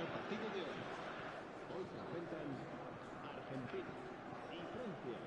al partido de hoy. Hoy se enfrentan Argentina y Francia.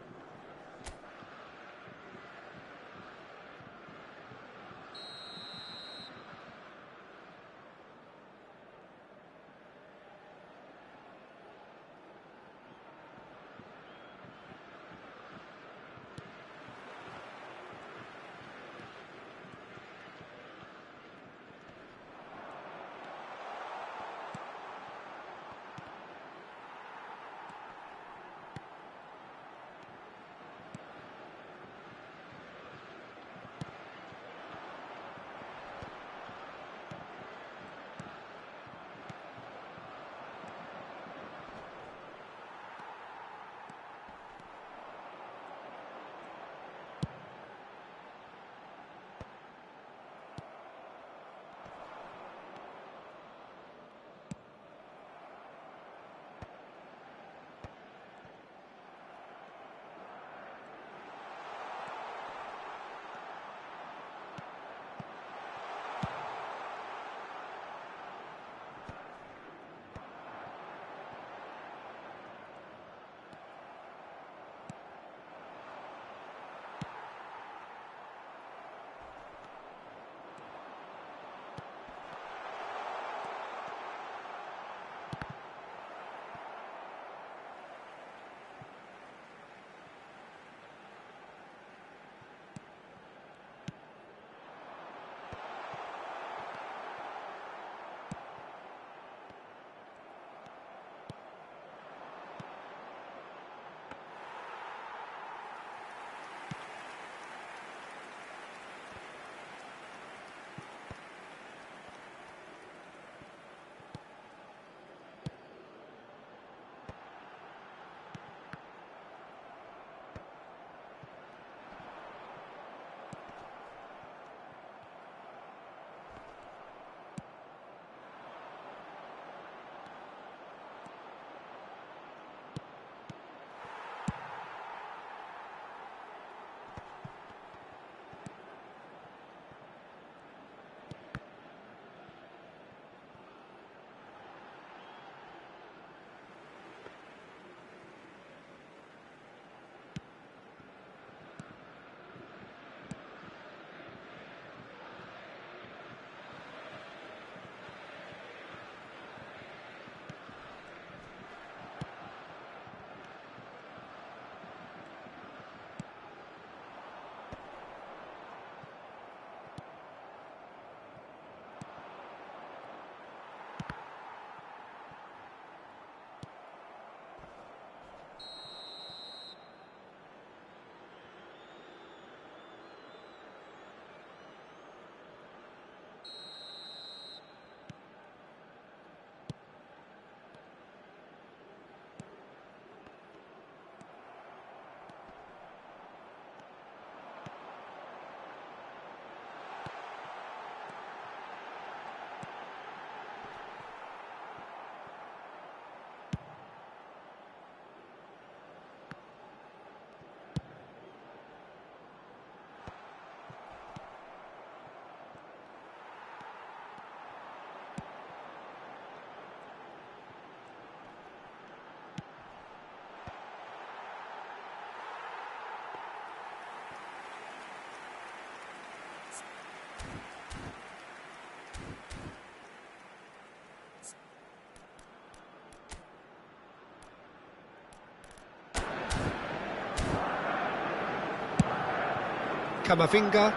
Camavinga.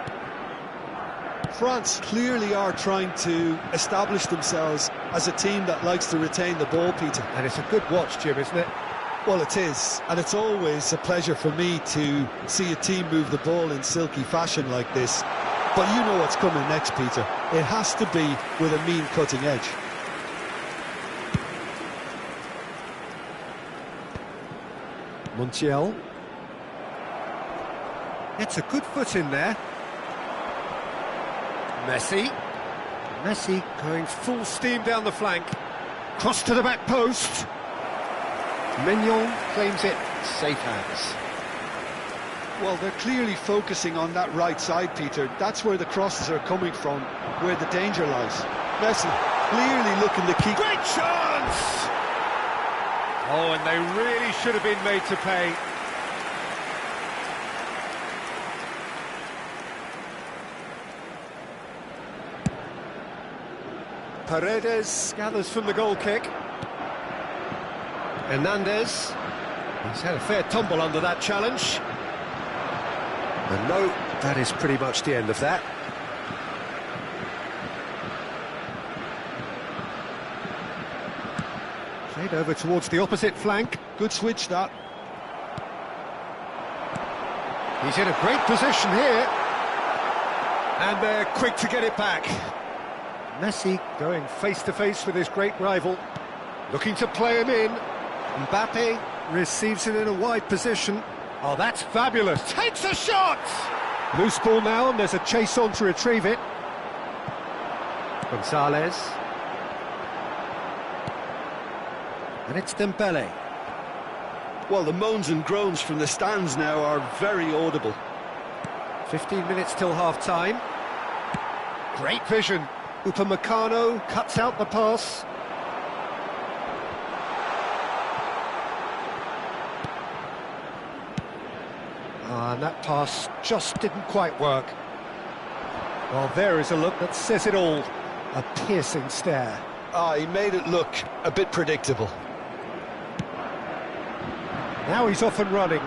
France clearly are trying to establish themselves as a team that likes to retain the ball, Peter. And it's a good watch, Jim, isn't it? Well, it is, and it's always a pleasure for me to see a team move the ball in silky fashion like this. But you know what's coming next, Peter. It has to be with a mean cutting edge. Montiel. It's a good foot in there. Messi. Messi going full steam down the flank. Cross to the back post. Mignon claims it. Safe hands. Well, they're clearly focusing on that right side, Peter. That's where the crosses are coming from, where the danger lies. Messi. clearly looking to keep... Great chance! Oh, and they really should have been made to pay. Paredes gathers from the goal kick. Hernandez. He's had a fair tumble under that challenge. And no, that is pretty much the end of that. Played over towards the opposite flank. Good switch, that. He's in a great position here. And they're quick to get it back. Messi going face-to-face with his great rival. Looking to play him in. Mbappé receives it in a wide position. Oh, that's fabulous. Takes a shot! Loose ball now, and there's a chase on to retrieve it. Gonzalez. And it's Dembele. Well, the moans and groans from the stands now are very audible. 15 minutes till half-time. Great vision. Upamecano cuts out the pass. And that pass just didn't quite work. Well, there is a look that says it all. A piercing stare. He made it look a bit predictable. Now he's off and running.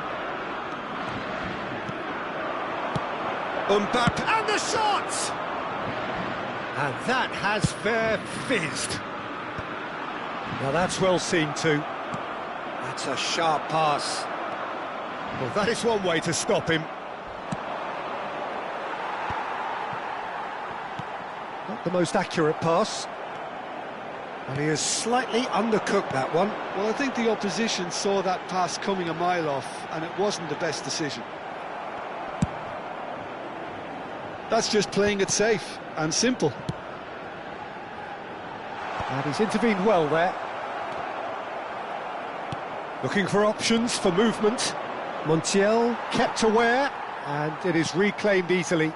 Mbappé, and the shot! And that has fizzed. Now that's well seen too. That's a sharp pass. Well, that is one way to stop him. Not the most accurate pass. And he has slightly undercooked that one. Well, I think the opposition saw that pass coming a mile off, and it wasn't the best decision. That's just playing it safe and simple. And he's intervened well there. Looking for options for movement. Montiel kept aware, and it is reclaimed easily.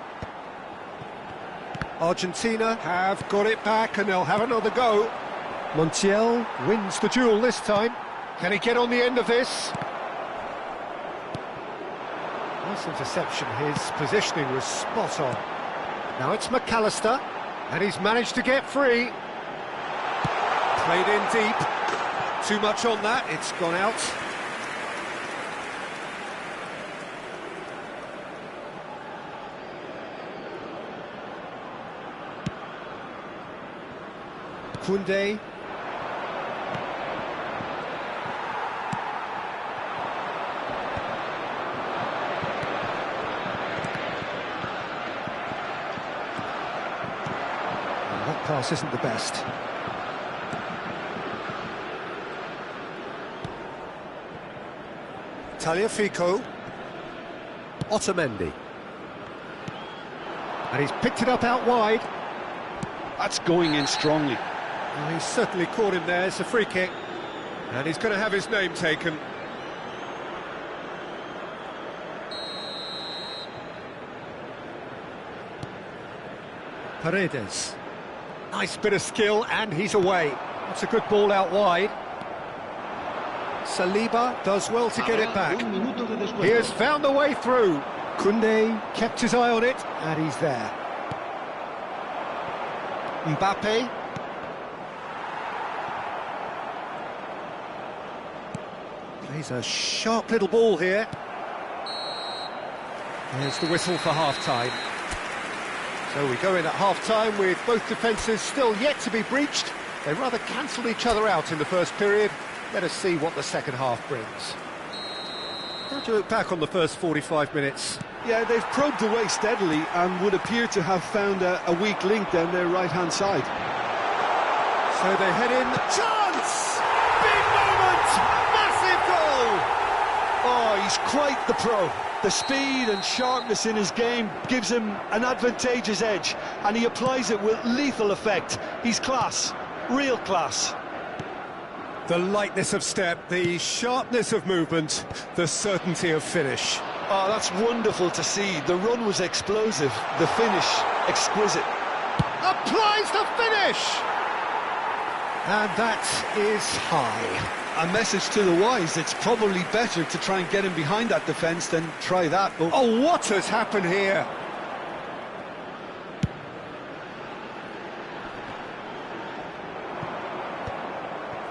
Argentina have got it back, and they'll have another go. Montiel wins the duel this time. Can he get on the end of this? Nice interception. His positioning was spot on. Now it's McAllister, and he's managed to get free. Played in deep. Too much on that, it's gone out. Koundé. That pass isn't the best. Tagliafico. Otamendi. And he's picked it up out wide. That's going in strongly. Well, he's certainly caught him there. It's a free kick. And he's going to have his name taken. Paredes. Nice bit of skill, and he's away. That's a good ball out wide. Saliba does well to get it back. He has found the way through. Koundé kept his eye on it, and he's there. Mbappé. Plays a sharp little ball here. There's the whistle for half-time. So we go in at half-time with both defences still yet to be breached. They rather cancelled each other out in the first period. Let us see what the second half brings. How do you look back on the first 45 minutes? Yeah, they've probed away steadily and would appear to have found a weak link down their right-hand side. So they head in. Chance! Big moment! Massive goal! Oh, he's quite the pro. The speed and sharpness in his game gives him an advantageous edge, and he applies it with lethal effect. He's class, real class. The lightness of step, the sharpness of movement, the certainty of finish. Oh, that's wonderful to see. The run was explosive, the finish exquisite. Applies the finish! And that is high. A message to the wise, it's probably better to try and get him behind that defence than try that. But Oh, what has happened here?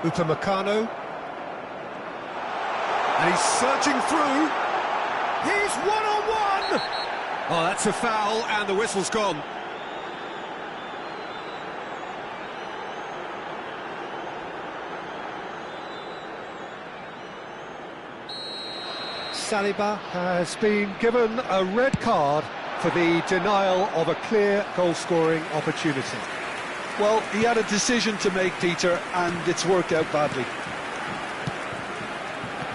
Upamecano. And he's searching through. He's one-on-one! Oh, that's a foul, and the whistle's gone. Saliba has been given a red card for the denial of a clear goal-scoring opportunity. well, he had a decision to make, Peter, and it's worked out badly.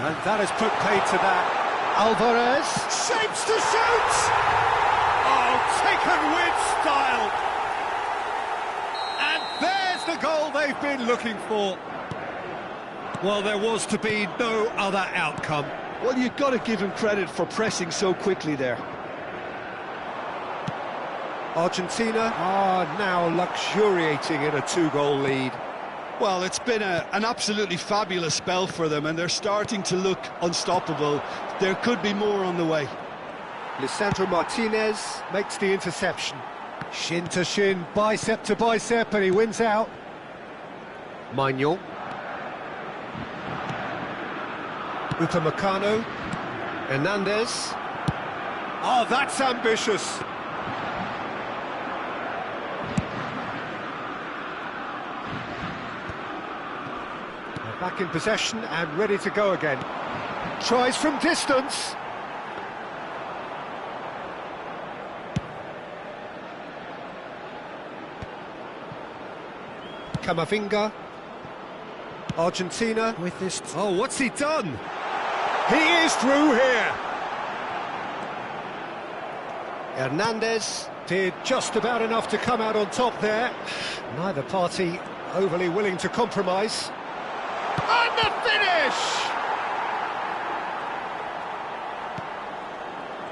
And that has put paid to that. Alvarez shapes to shoot! Oh, taken with style! And there's the goal they've been looking for. Well, there was to be no other outcome. Well, you've got to give him credit for pressing so quickly there. Argentina are now luxuriating in a two-goal lead. Well, it's been an absolutely fabulous spell for them, and they're starting to look unstoppable. There could be more on the way. Lisandro Martinez makes the interception. Shin to shin, bicep to bicep, and he wins out. Maignan. Upamecano. Hernandez. Oh, that's ambitious. Back in possession and ready to go again. Tries from distance. Camavinga. Argentina with this. Oh, what's he done? He is through here. Hernandez did just about enough to come out on top there. Neither party overly willing to compromise. And the finish!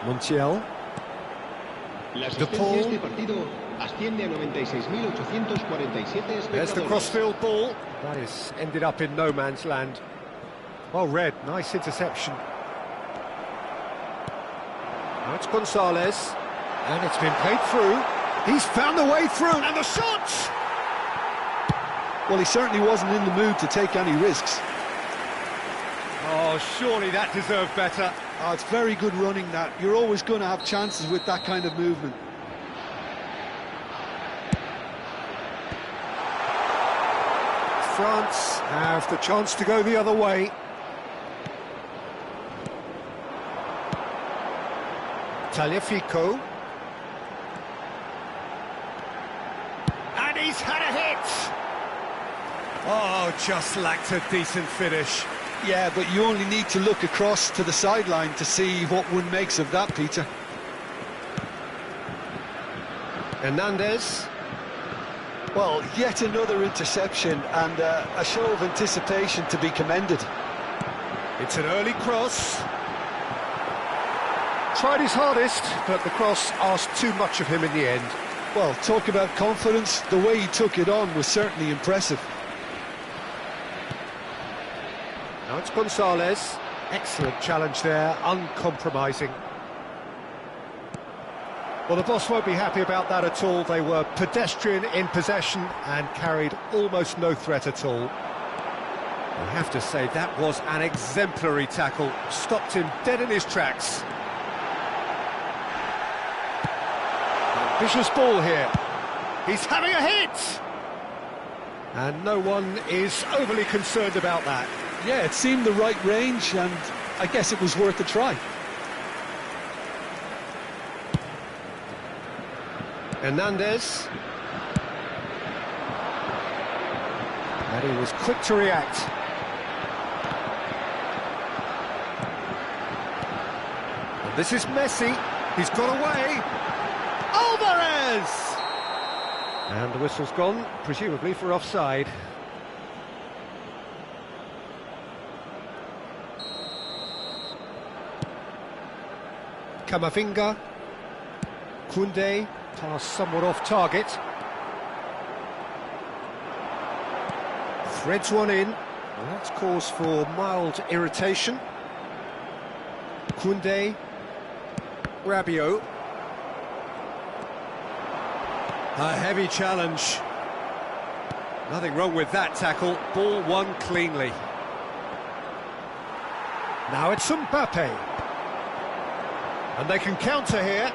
Montiel. La asistencia a este partido asciende a 96.847 There's the espectadores. crossfield ball. That is ended up in no man's land. Well read, nice interception. Now it's Gonzalez. And it's been played through. He's found the way through. And the shot! Well, he certainly wasn't in the mood to take any risks. Oh, surely that deserved better. Oh, it's very good running, that. You're always going to have chances with that kind of movement. France have the chance to go the other way. Tagliafico. And he's had a hit! Oh, just lacked a decent finish. Yeah, but you only need to look across to the sideline to see what one makes of that, Peter. Hernandez. Well, yet another interception and a show of anticipation to be commended. It's an early cross. Tried his hardest, but the cross asked too much of him in the end. Well, talk about confidence, the way he took it on was certainly impressive. Now it's Gonzalez. Excellent challenge there, uncompromising. Well, the boss won't be happy about that at all. They were pedestrian in possession and carried almost no threat at all. I have to say, that was an exemplary tackle. Stopped him dead in his tracks. Vicious ball here. He's having a hit! And no one is overly concerned about that. Yeah, it seemed the right range, and I guess it was worth a try. Hernandez. And he was quick to react. And this is Messi. He's got away. Alvarez! And the whistle's gone, presumably for offside. Camavinga. Koundé, pass somewhat off target. Threads one in. Well, that's cause for mild irritation. Koundé. Rabiot. A heavy challenge. Nothing wrong with that tackle. Ball won cleanly. Now it's Mbappé. And they can counter here.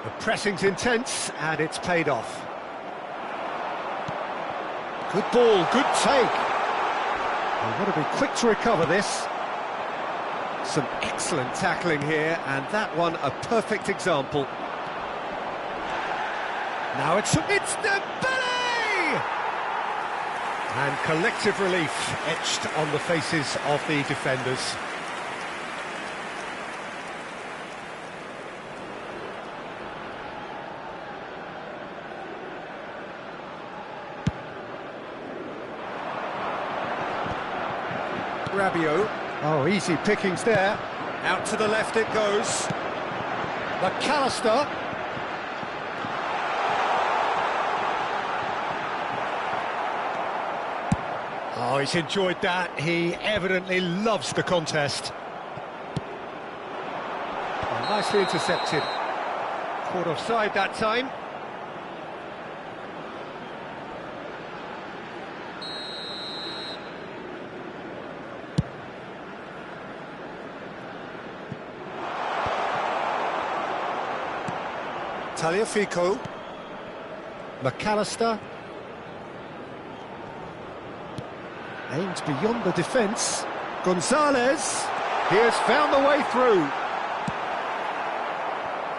The pressing's intense, and it's paid off. Good ball, good take. They've got to be quick to recover this. Some excellent tackling here, and that one a perfect example. Now it's Mbappé! And collective relief etched on the faces of the defenders. Rabiot. Oh, easy pickings there. Out to the left it goes. McAllister. Oh, he's enjoyed that. He evidently loves the contest. Oh, nicely intercepted. Caught offside that time. Tagliafico. McAllister. Aimed beyond the defence. Gonzalez. He has found the way through.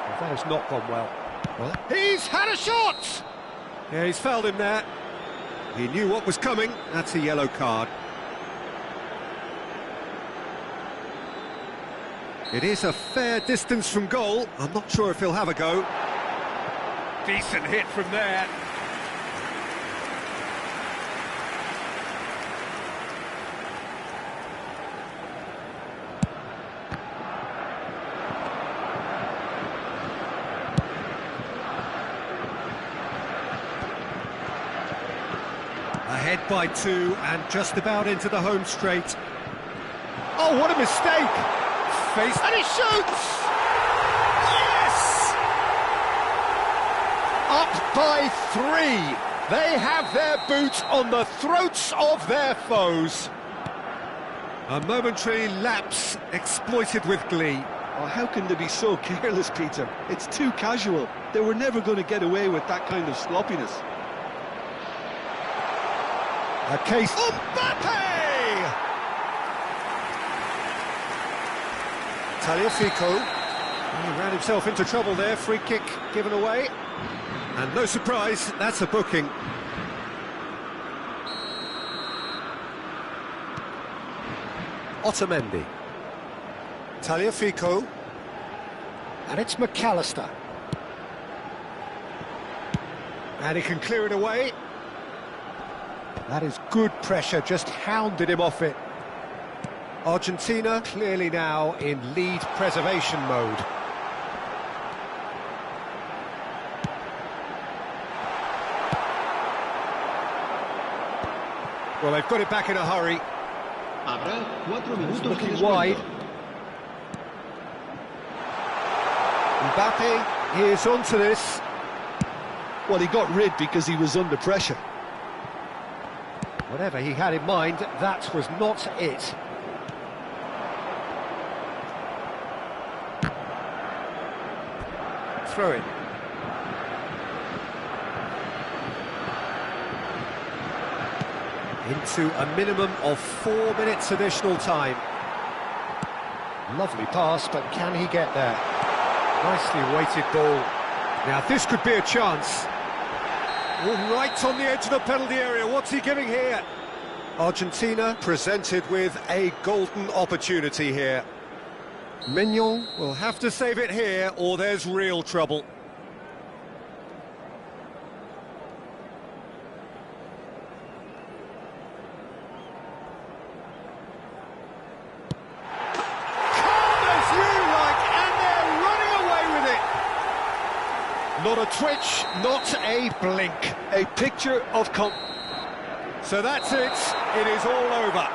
Well, that has not gone well. He's had a shot! Yeah, he's fouled him there. He knew what was coming. That's a yellow card. It is a fair distance from goal. I'm not sure if he'll have a go. Decent hit from there. Ahead by 2 and just about into the home straight. Oh, what a mistake! Face and he shoots! Yes! Up by 3. They have their boot on the throats of their foes. A momentary lapse exploited with glee. Oh, how can they be so careless, Peter? It's too casual. They were never going to get away with that kind of sloppiness. A case... Mbappé! Tagliafico. He ran himself into trouble there. Free kick given away. And no surprise, that's a booking. Otamendi. Tagliafico. And it's McAllister. And he can clear it away. That is good pressure, just hounded him off it. Argentina clearly now in lead preservation mode. Well, they've got it back in a hurry. Looking wide. Mbappé is onto this. Well, he got rid because he was under pressure. Whatever he had in mind, that was not it. Throw in. Into a minimum of 4 minutes additional time. Lovely pass, but can he get there? Nicely weighted ball. Now this could be a chance. All right on the edge of the penalty area. What's he giving here? Argentina presented with a golden opportunity here. Mignon will have to save it here, or there's real trouble. Calm as you like, and they're running away with it. a twitch, not a blink. A picture of So that's it. It is all over.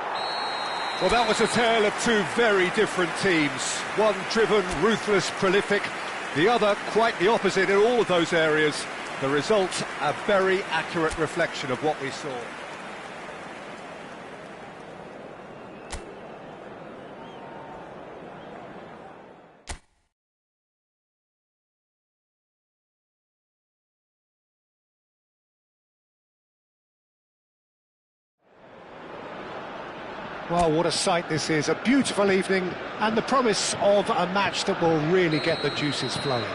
Well, that was a tale of two very different teams. One driven, ruthless, prolific. The other quite the opposite in all of those areas. The result, a very accurate reflection of what we saw. Well, what a sight this is, a beautiful evening, and the promise of a match that will really get the juices flowing.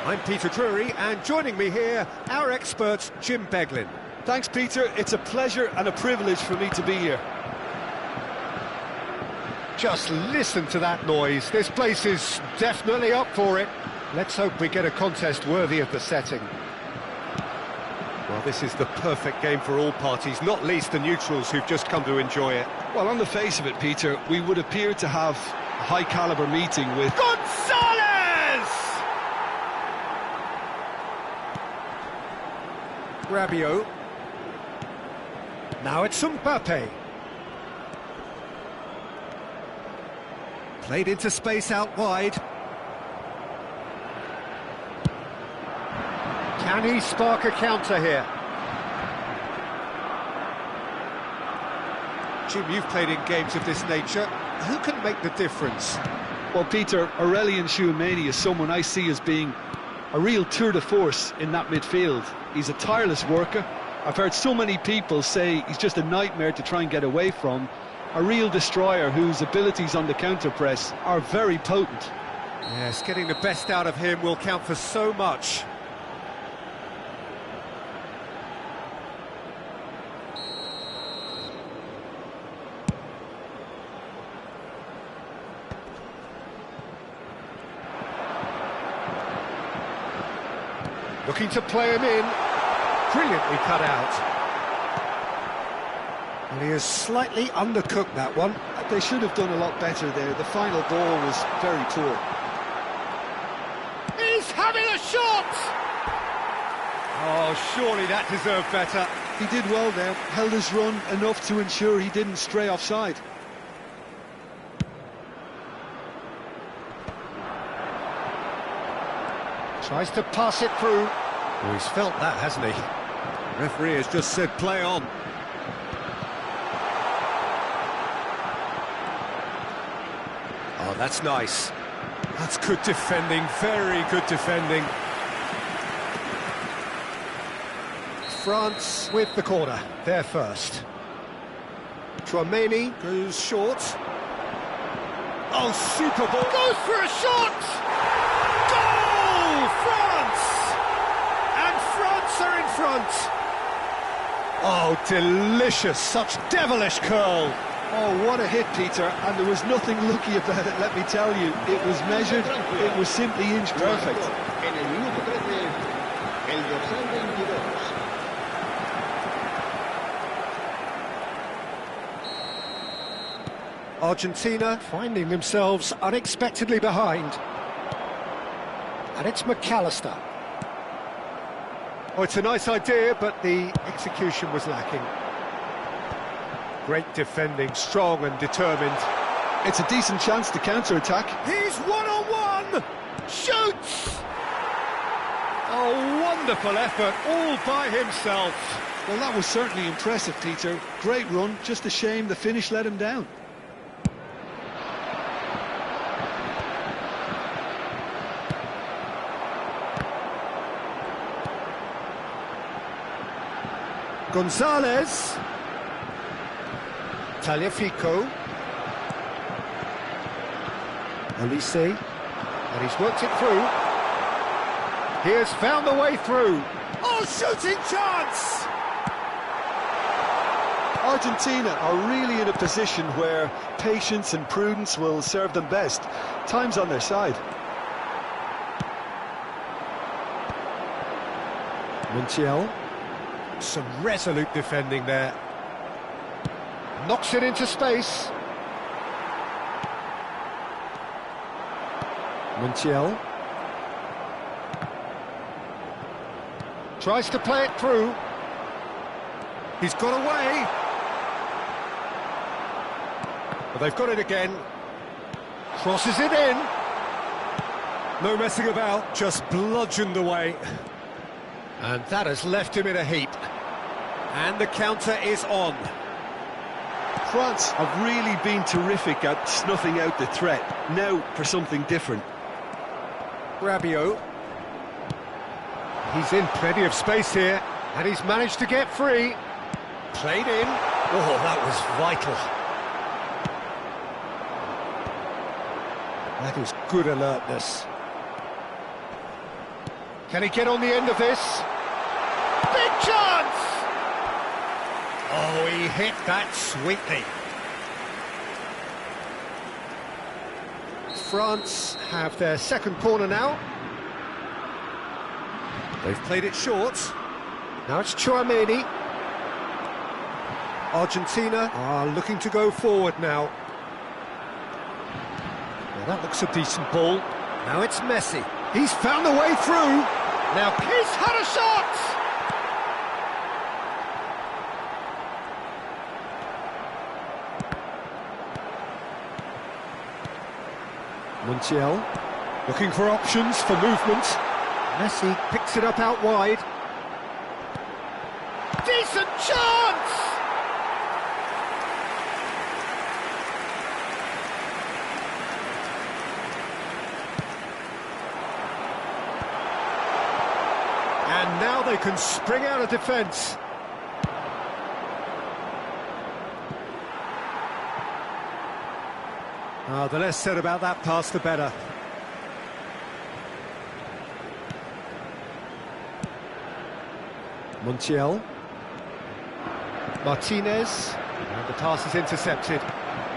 I'm Peter Drury, and joining me here, our expert, Jim Beglin. Thanks, Peter. It's a pleasure and a privilege for me to be here. Just listen to that noise. This place is definitely up for it. Let's hope we get a contest worthy of the setting. Well, this is the perfect game for all parties, not least the neutrals who've just come to enjoy it. Well, on the face of it, Peter, we would appear to have a high-caliber meeting with... Gonzalez! Rabiot. Now it's Mbappé. Played into space out wide. Can he spark a counter here? Jim, you've played in games of this nature. Who can make the difference? Well, Peter, Aurelien Tchouameni is someone I see as being a real tour de force in that midfield. He's a tireless worker. I've heard so many people say he's just a nightmare to try and get away from. A real destroyer whose abilities on the counter-press are very potent. Yes, getting the best out of him will count for so much. Looking to play him in. Brilliantly cut out. And he has slightly undercooked that one. They should have done a lot better there. The final ball was very poor. He's having a shot! Oh, surely that deserved better. He did well there, held his run enough to ensure he didn't stray offside. Tries to pass it through. Oh, he's felt that, hasn't he? The referee has just said play on. Oh, that's nice. That's good defending, very good defending. France with the corner, there first. Tchouameni goes short. Oh, super ball. Goes for a shot! France! And France are in front. Oh, delicious, such devilish curl. Oh, what a hit, Peter, and there was nothing lucky about it, let me tell you. It was measured, it was simply inch perfect. En el minuto 13, el dorsal 22. Argentina finding themselves unexpectedly behind. And it's McAllister. Oh, it's a nice idea, but the execution was lacking. Great defending, strong and determined. It's a decent chance to counter-attack. He's one-on-one! Shoots! Oh, wonderful effort, all by himself. Well, that was certainly impressive, Peter. Great run, just a shame the finish let him down. Gonzalez. Taliafico. Elise. And he's worked it through. He has found the way through. Oh, shooting chance! Argentina are really in a position where patience and prudence will serve them best. Time's on their side. Montiel. Some resolute defending there. Knocks it into space. Montiel. Tries to play it through. He's got away. But they've got it again. Crosses it in. No messing about, just bludgeoned away. And that has left him in a heap. And the counter is on. France have really been terrific at snuffing out the threat. Now for something different. Rabiot. He's in plenty of space here, and he's managed to get free. Played in. Oh, that was vital. That is good alertness. Can he get on the end of this? Big chance! Oh, he hit that sweetly. France have their second corner now. They've played it short. Now it's Chouameni. Argentina are looking to go forward now. Well, that looks a decent ball. Now it's Messi. He's found a way through. Now he's had a shot! Montiel looking for options for movement. Messi picks it up out wide. Decent chance! And now they can spring out of defence. The less said about that pass, the better. Montiel. Martinez. And the pass is intercepted.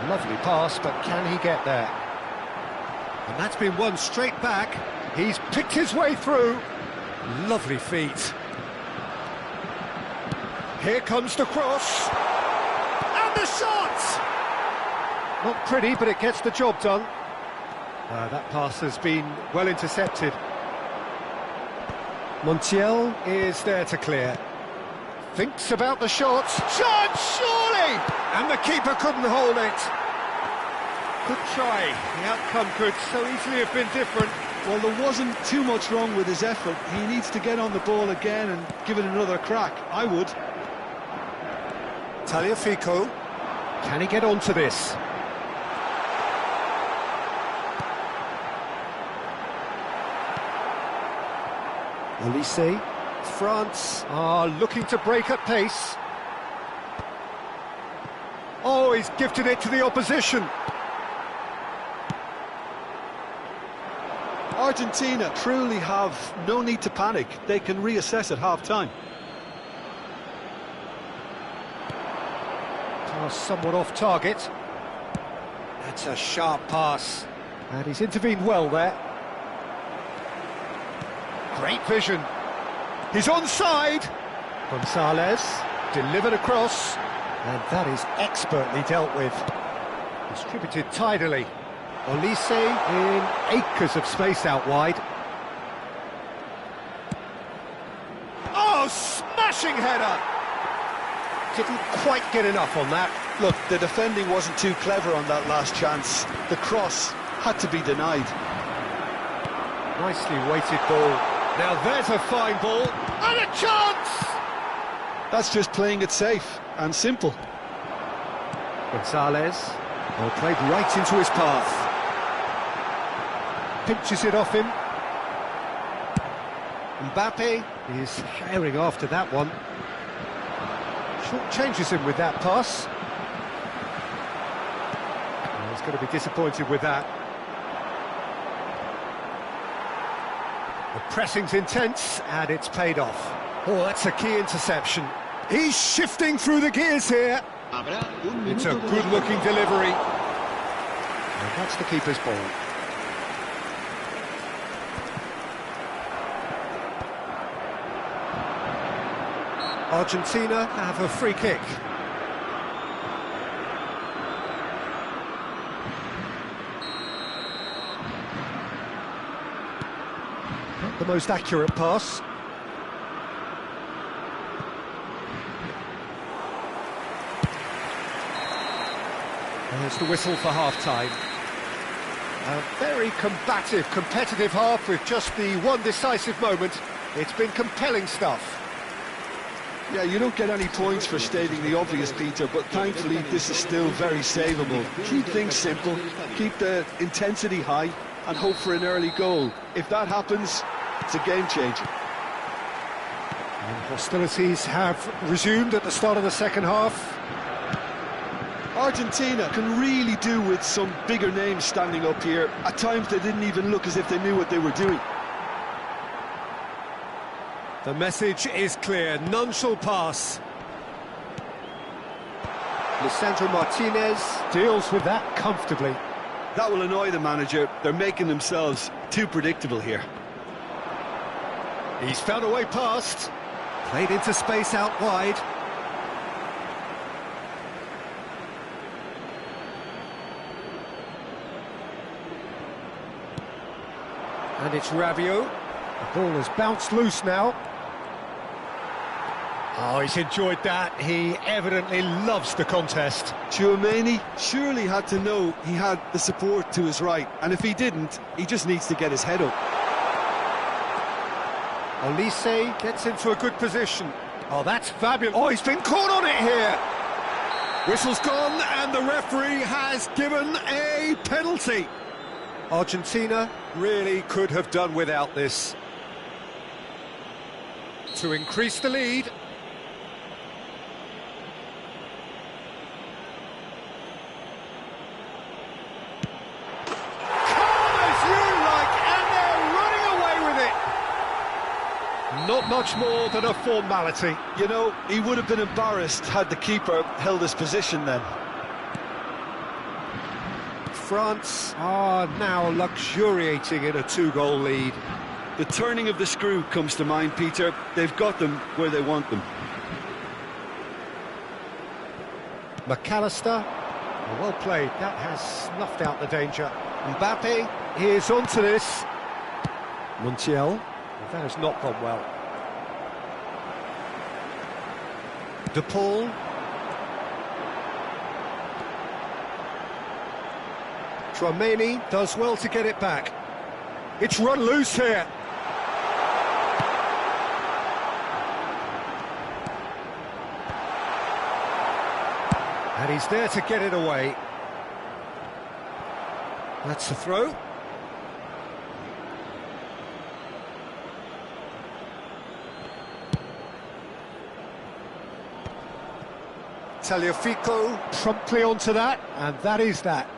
Lovely pass, but can he get there? And that's been won straight back. He's picked his way through. Lovely feet. Here comes the cross. And the shot! Not pretty, but it gets the job done. That pass has been well intercepted. Montiel is there to clear. Thinks about the shot. Chance, surely! And the keeper couldn't hold it. Good try. The outcome could so easily have been different. Well, there wasn't too much wrong with his effort. He needs to get on the ball again and give it another crack. I would. Tagliafico. Can he get onto this? Olise. France are looking to break at pace. Oh, he's gifted it to the opposition. Argentina truly have no need to panic. They can reassess at half-time. Pass somewhat off target. That's a sharp pass. And he's intervened well there. Great vision. He's onside. Gonzalez delivered across. And that is expertly dealt with. Distributed tidily. Olise in acres of space out wide. Oh, smashing header! Didn't quite get enough on that. Look, the defending wasn't too clever on that last chance. The cross had to be denied. Nicely weighted ball. Now there's a fine ball. And a chance! That's just playing it safe and simple. Gonzalez, well, played right into his path. Pinches it off him. Mbappé is herring after that one. Short changes him with that pass. Well, he's going to be disappointed with that. The pressing's intense and it's paid off. Oh, that's a key interception. He's shifting through the gears here. It's a good-looking delivery. And that's the keeper's ball. Argentina have a free kick. Not the most accurate pass. There's the whistle for half-time. A very combative, competitive half with just the one decisive moment. It's been compelling stuff. Yeah, you don't get any points for stating the obvious, Peter, but thankfully this is still very savable. Keep things simple, keep the intensity high, and hope for an early goal. If that happens, it's a game changer. And hostilities have resumed at the start of the second half. Argentina can really do with some bigger names standing up here. At times they didn't even look as if they knew what they were doing. The message is clear, none shall pass. Lisandro Martinez deals with that comfortably. That will annoy the manager. They're making themselves too predictable here. He's found a way past. Played into space out wide. And it's Rabiot. The ball has bounced loose now. Oh, he's enjoyed that. He evidently loves the contest. Tchouaméni surely had to know he had the support to his right, and if he didn't, he just needs to get his head up. Olise gets into a good position. Oh, that's fabulous. Oh, he's been caught on it here. Whistle's gone, and the referee has given a penalty. Argentina really could have done without this. To increase the lead. Not much more than a formality. You know, he would have been embarrassed had the keeper held his position then. France are now luxuriating in a two-goal lead. The turning of the screw comes to mind, Peter. They've got them where they want them. McAllister, well played. That has snuffed out the danger. Mbappé is onto this. Montiel. That has not gone well. De Paul. Tchouaméni does well to get it back. It's run loose here. And he's there to get it away. That's the throw. Tagliafico promptly onto that, and that is that.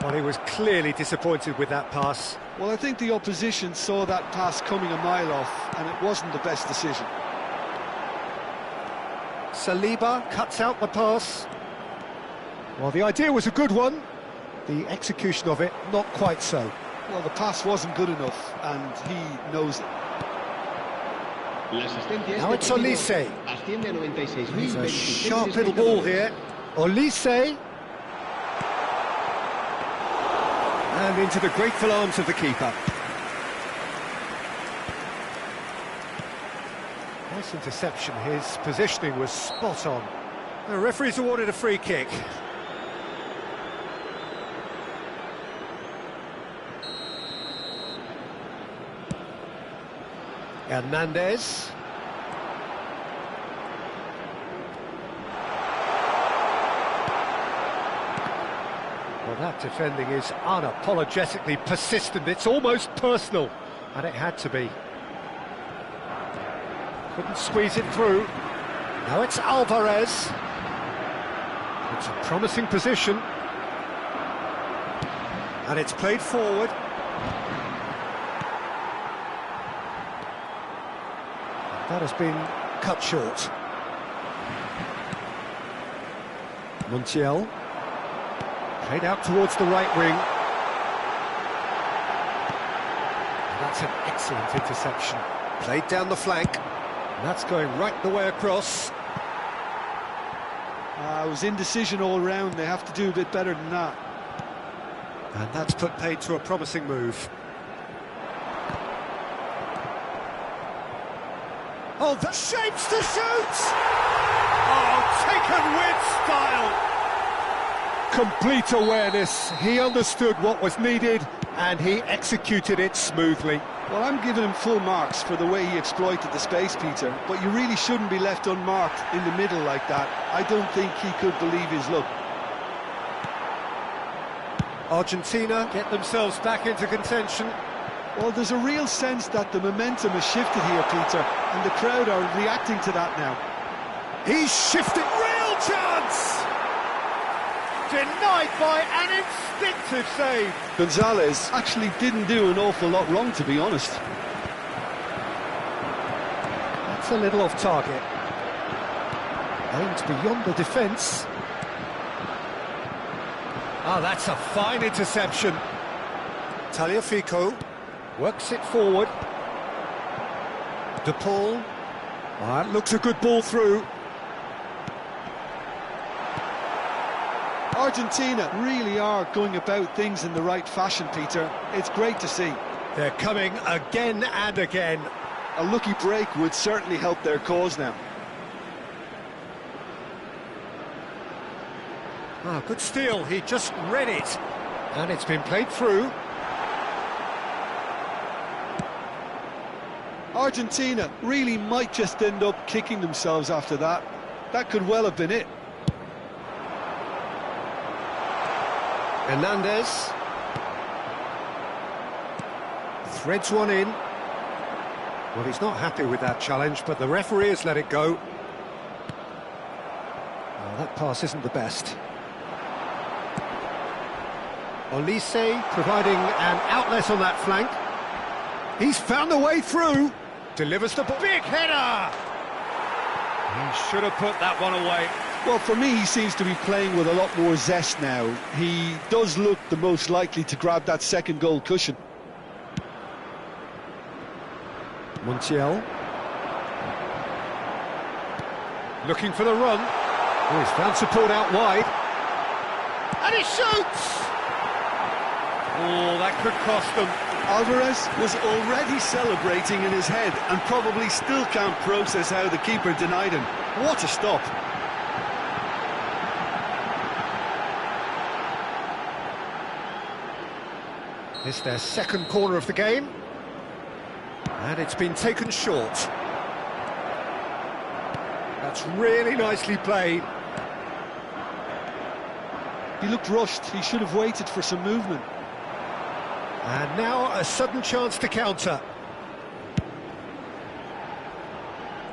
Well, he was clearly disappointed with that pass. Well, I think the opposition saw that pass coming a mile off, and it wasn't the best decision. Saliba cuts out the pass. Well, the idea was a good one. The execution of it, not quite so. Well, the pass wasn't good enough, and he knows it. Now it's Olise. He's a sharp little ball here. Olise. And into the grateful arms of the keeper. Nice interception. His positioning was spot on. The referee's awarded a free kick. Hernandez. Well, that defending is unapologetically persistent. It's almost personal, and it had to be. Couldn't squeeze it through. Now it's Alvarez. It's a promising position. And it's played forward. That has been cut short. Montiel. Played out towards the right wing. And that's an excellent interception. Played down the flank. And that's going right the way across. It was indecision all round. They have to do a bit better than that. And that's put paid to a promising move. Oh, that shapes to shoot! Oh, taken with style! Complete awareness. He understood what was needed and he executed it smoothly. Well, I'm giving him full marks for the way he exploited the space, Peter, but you really shouldn't be left unmarked in the middle like that. I don't think he could believe his luck. Argentina get themselves back into contention. Well, there's a real sense that the momentum has shifted here, Peter, and the crowd are reacting to that now. He's shifting, real chance! Denied by an instinctive save. Gonzalez actually didn't do an awful lot wrong, to be honest. That's a little off target. Aimed beyond the defence. Oh, that's a fine interception. Tagliafico works it forward. De Paul. That looks a good ball through. Argentina really are going about things in the right fashion, Peter. It's great to see. They're coming again and again. A lucky break would certainly help their cause now. Ah, good steal, he just read it. And it's been played through. Argentina really might just end up kicking themselves after that. That could well have been it. Hernandez threads one in. Well, he's not happy with that challenge, but the referee has let it go. Oh, that pass isn't the best. Olise providing an outlet on that flank. He's found a way through. Delivers the ball. Big header! He should have put that one away. Well, for me, he seems to be playing with a lot more zest now. He does look the most likely to grab that second goal cushion. Montiel. Looking for the run. Oh, he's found support out wide. And he shoots! Oh, that could cost them. Alvarez was already celebrating in his head and probably still can't process how the keeper denied him. What a stop. It's their second corner of the game. And it's been taken short. That's really nicely played. He looked rushed. He should have waited for some movement. And now a sudden chance to counter.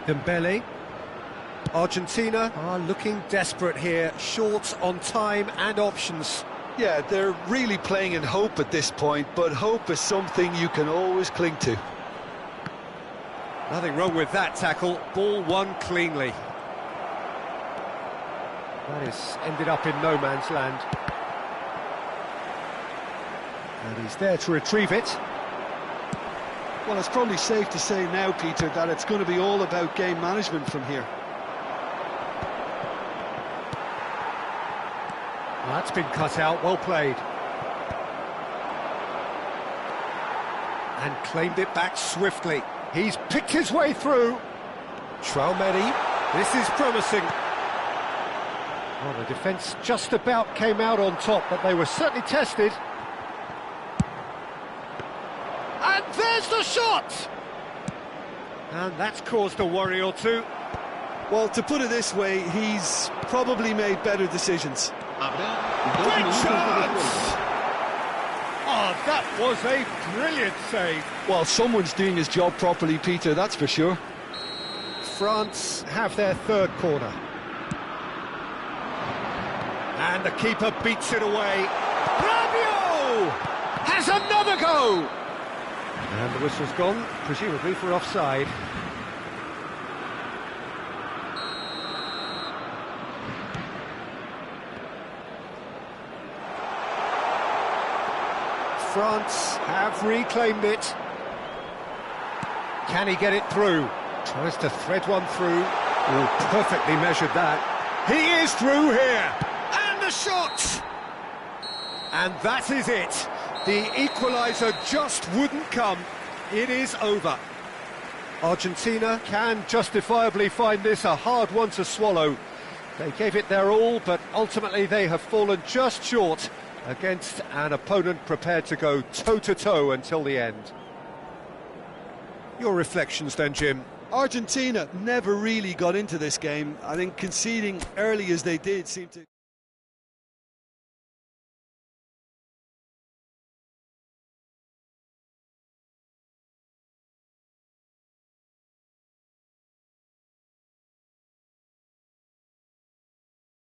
Dembele. Argentina are looking desperate here, short on time and options. Yeah, they're really playing in hope at this point, but hope is something you can always cling to. Nothing wrong with that tackle, ball won cleanly. That is ended up in no man's land. And he's there to retrieve it. Well, it's probably safe to say now, Peter, that it's going to be all about game management from here. Well, that's been cut out, well played. And claimed it back swiftly. He's picked his way through. Traumedi, this is promising. Well, the defence just about came out on top, but they were certainly tested. And there's the shot! And that's caused a worry or two. Well, to put it this way, he's probably made better decisions. Great chance! Oh, that was a brilliant save. Well, someone's doing his job properly, Peter, that's for sure. France have their third corner. And the keeper beats it away. Rabiot has another go! And the whistle's gone, presumably for offside. France have reclaimed it. Can he get it through? Tries to thread one through. Oh, perfectly measured that. He is through here. And the shot! And that is it. The equaliser just wouldn't come. It is over. Argentina can justifiably find this a hard one to swallow. They gave it their all, but ultimately they have fallen just short against an opponent prepared to go toe-to-toe until the end. Your reflections then, Jim? Argentina never really got into this game. I think conceding early as they did seemed to...